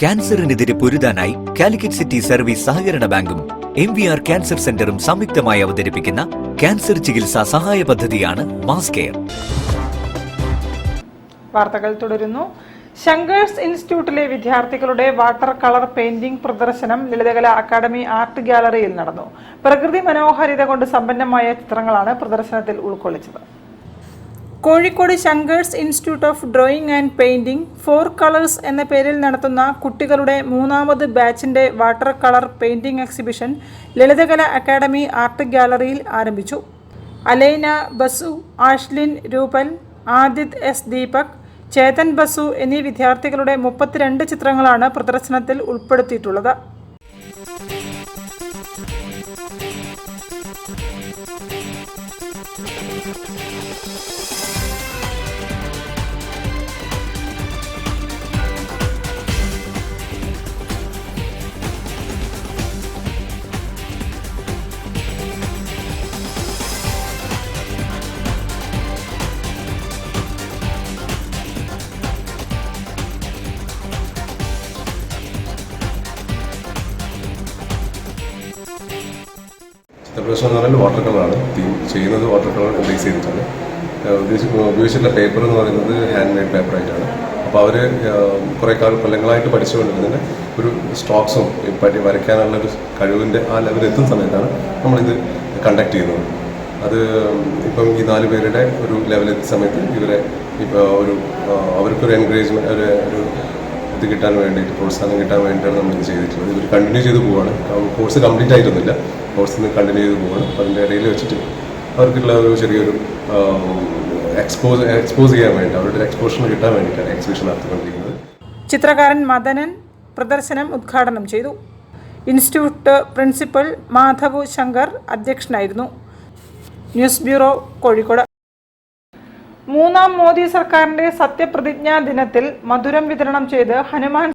ക്യാൻസറിനെതിരെ പൊരുതാനായി Calicut city service സഹകരണ ബാങ്കും MVR cancer സെന്ററും സംയുക്തമായി അവതരിപ്പിക്കുന്ന ക്യാൻസർ ചികിത്സാ സഹായ പദ്ധതിയാണ് മാസ് കെയർ. വാർത്തകൾ തുടരുന്നു. ശങ്കേഴ്സ് ഇൻസ്റ്റിറ്റ്യൂട്ടിലെ വിദ്യാർത്ഥികളുടെ വാട്ടർ കളർ പെയിന്റിംഗ് പ്രദർശനം ലളിതകല അക്കാദമി ആർട്ട് ഗ്യാലറിയിൽ നടന്നു. പ്രകൃതി മനോഹാരിത കൊണ്ട് സമ്പന്നമായ ചിത്രങ്ങളാണ് പ്രദർശനത്തിൽ ഉൾക്കൊള്ളിച്ചത്. Kozhikode Shankar's institute of drawing and painting 4 colours എന്ന പേരിൽ നടത്തുന്ന കുട്ടികളുടെ 3ാമത് ബാച്ചിന്റെ water colour painting exhibition Lalithakala academy art ഗ്യാലറിയിൽ ആരംഭിച്ചു. അലൈന ബസു, ആഷ്ലിൻ രൂപൽ, ആദിത് S ദീപക്, ചേതൻ ബസു എന്നീ വിദ്യാർത്ഥികളുടെ 32 ചിത്രങ്ങളാണ് പ്രദർശനത്തിൽ ഉൾപ്പെടുത്തിയിട്ടുള്ളത്. ചിത്രപ്രദർശനം എന്ന് പറഞ്ഞാൽ വാട്ടർ കളറാണ്. തീം ചെയ്യുന്നത് വാട്ടർ കളർ ബേസ് ചെയ്തിട്ടാണ്. ഉപയോഗിച്ചിട്ടുള്ള പേപ്പർ എന്ന് പറയുന്നത് ഹാൻഡ് മെയ്ഡ് പേപ്പറായിട്ടാണ്. അപ്പോൾ അവർ കുറേ കൊല്ലങ്ങളായിട്ട് പഠിച്ചുകൊണ്ടിരുന്നതിന് ഒരു സ്ട്രോക്സും വരയ്ക്കാനുള്ള ഒരു കഴിവിൻ്റെ ആ ലെവലിൽ എത്തുന്ന സമയത്താണ് നമ്മളിത് കണ്ടക്ട് ചെയ്യുന്നത്. അത് ഇപ്പം ഈ 4 പേരുടെ ഒരു ലെവലെത്തിയ സമയത്ത് ഇവരെ ഇപ്പോൾ അവർക്കൊരു എൻകറേജ്മെൻറ്റ് ഒരു ഇത് കിട്ടാൻ വേണ്ടിയിട്ട്, പ്രോത്സാഹനം കിട്ടാൻ വേണ്ടിയിട്ടാണ് നമ്മളിത് ചെയ്തിട്ടുള്ളത്. ഇവർ കണ്ടിന്യൂ ചെയ്ത് പോവുകയാണ്. കോഴ്സ് കംപ്ലീറ്റ് ആയിട്ടൊന്നുമില്ല, കോഴ്സിൽ കണ്ടിന്യൂ ചെയ്ത് പോവുകയാണ്. അതിൻ്റെ ഇടയിൽ വെച്ചിട്ട് അവർക്കുള്ള ഒരു ചെറിയൊരു എക്സ്പോസ് ചെയ്യാൻ വേണ്ടി, അവരുടെ എക്സ്പോഷർ കിട്ടാൻ വേണ്ടിയിട്ടാണ് എക്സിബിഷൻ നടത്തിക്കൊണ്ടിരിക്കുന്നത്. ചിത്രകാരൻ മദനൻ പ്രദർശനം ഉദ്ഘാടനം ചെയ്തു. ഇൻസ്റ്റിറ്റ്യൂട്ട് പ്രിൻസിപ്പൽ മാധവ് ശങ്കർ അധ്യക്ഷനായിരുന്നു. News bureau, Kozhikode. 3ാം മോദി സർക്കാരിന്റെ സത്യപ്രതിജ്ഞാ ദിനത്തിൽ മധുരം വിതരണം ചെയ്ത് ഹനുമാൻ